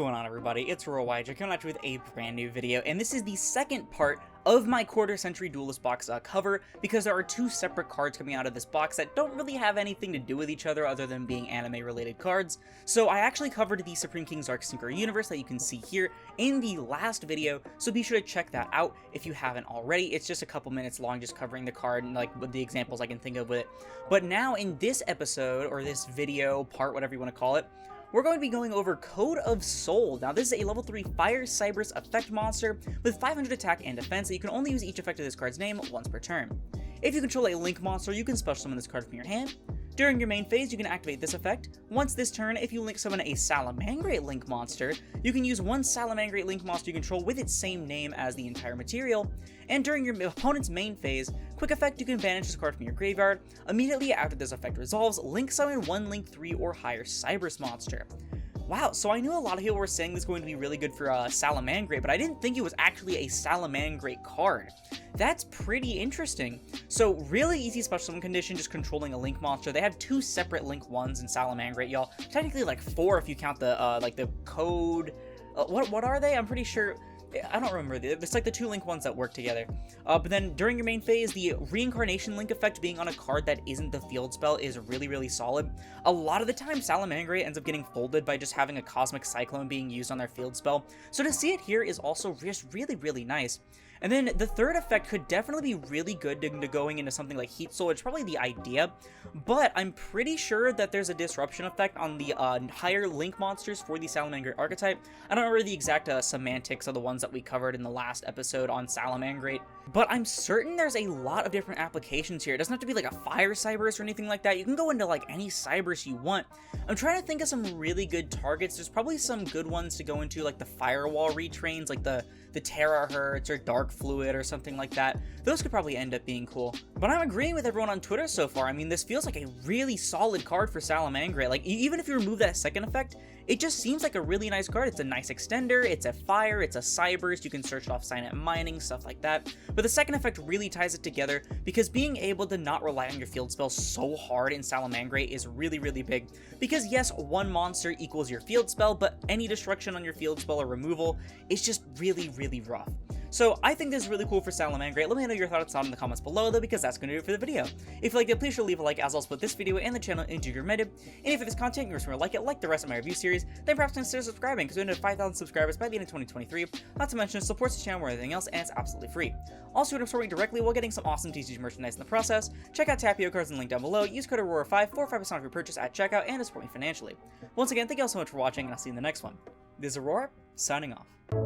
going on, everybody? It's Aurora coming at you with a brand new video, and this is the second part of my Quarter Century Duelist box cover, because there are two separate cards coming out of this box that don't really have anything to do with each other other than being anime-related cards. So I actually covered the Supreme King's Dark Synchro Universe that you can see here in the last video, so be sure to check that out if you haven't already. It's just a couple minutes long, just covering the card and like with the examples I can think of with it. But now in this episode, or this video part, whatever you want to call it, we're going to be going over Code of Soul. Now, this is a level 3 Fire Cyberus effect monster with 500 attack and defense that you can only use each effect of this card's name once per turn. If you control a Link monster, you can special summon this card from your hand. During your main phase, you can activate this effect. Once this turn, if you Link summon a Salamangreat Link monster, you can use one Salamangreat Link monster you control with its same name as the entire material. And during your opponent's main phase, quick effect, you can banish this card from your graveyard. Immediately after this effect resolves, Link summon one Link 3 or higher Cyberus monster. Wow, so I knew a lot of people were saying this is going to be really good for Salamangreat, but I didn't think it was actually a Salamangreat card. That's pretty interesting. So really easy special summon condition, just controlling a Link monster. They have two separate Link 1s in Salamangreat, y'all. Technically like 4 if you count the like the code. What are they? I'm pretty sure. I don't remember. It's like the two Link ones that work together. But then during your main phase, the Reincarnation Link effect being on a card that isn't the field spell is really, really solid. A lot of the time, Salamangreat ends up getting folded by just having a Cosmic Cyclone being used on their field spell. So to see it here is also just really, really nice. And then the third effect could definitely be really good to going into something like Heat Soul. It's probably the idea, but I'm pretty sure that there's a disruption effect on the higher Link monsters for the Salamangreat archetype. I don't remember the exact semantics of the ones that we covered in the last episode on Salamangreat, but I'm certain there's a lot of different applications here. It doesn't have to be like a Fire Cyberus or anything like that. You can go into like any Cyberus you want. I'm trying to think of some really good targets. There's probably some good ones to go into, like the Firewall retrains, like the Terahertz or Dark Fluid or something like that. Those could probably end up being cool. But I'm agreeing with everyone on Twitter so far. I mean, this feels like a really solid card for Salamangreat. Like, even if you remove that second effect, it just seems like a really nice card. It's a nice extender, it's a fire, it's a Cyberus, you can search it off Signet Mining, stuff like that. But the second effect really ties it together, because being able to not rely on your field spells so hard in Salamangreat is really, really big. Because yes, one monster equals your field spell, but any destruction on your field spell or removal is just really, really rough. So I think this is really cool for Salamangreat. Let me know your thoughts down in the comments below, though, because that's going to do it for the video. If you liked it, please sure to leave a like, as I'll split this video and the channel into your recommended. And if for this content you're going to like it, like the rest of my review series, then perhaps consider subscribing, because we ended 5,000 subscribers by the end of 2023. Not to mention, it supports the channel more than anything else, and it's absolutely free. Also, to support me directly while getting some awesome TCG merchandise in the process, check out Tapio cards in the link down below. Use code Aurora5 for 5% off your purchase at checkout and to support me financially. Once again, thank you all so much for watching, and I'll see you in the next one. This is Aurora, signing off.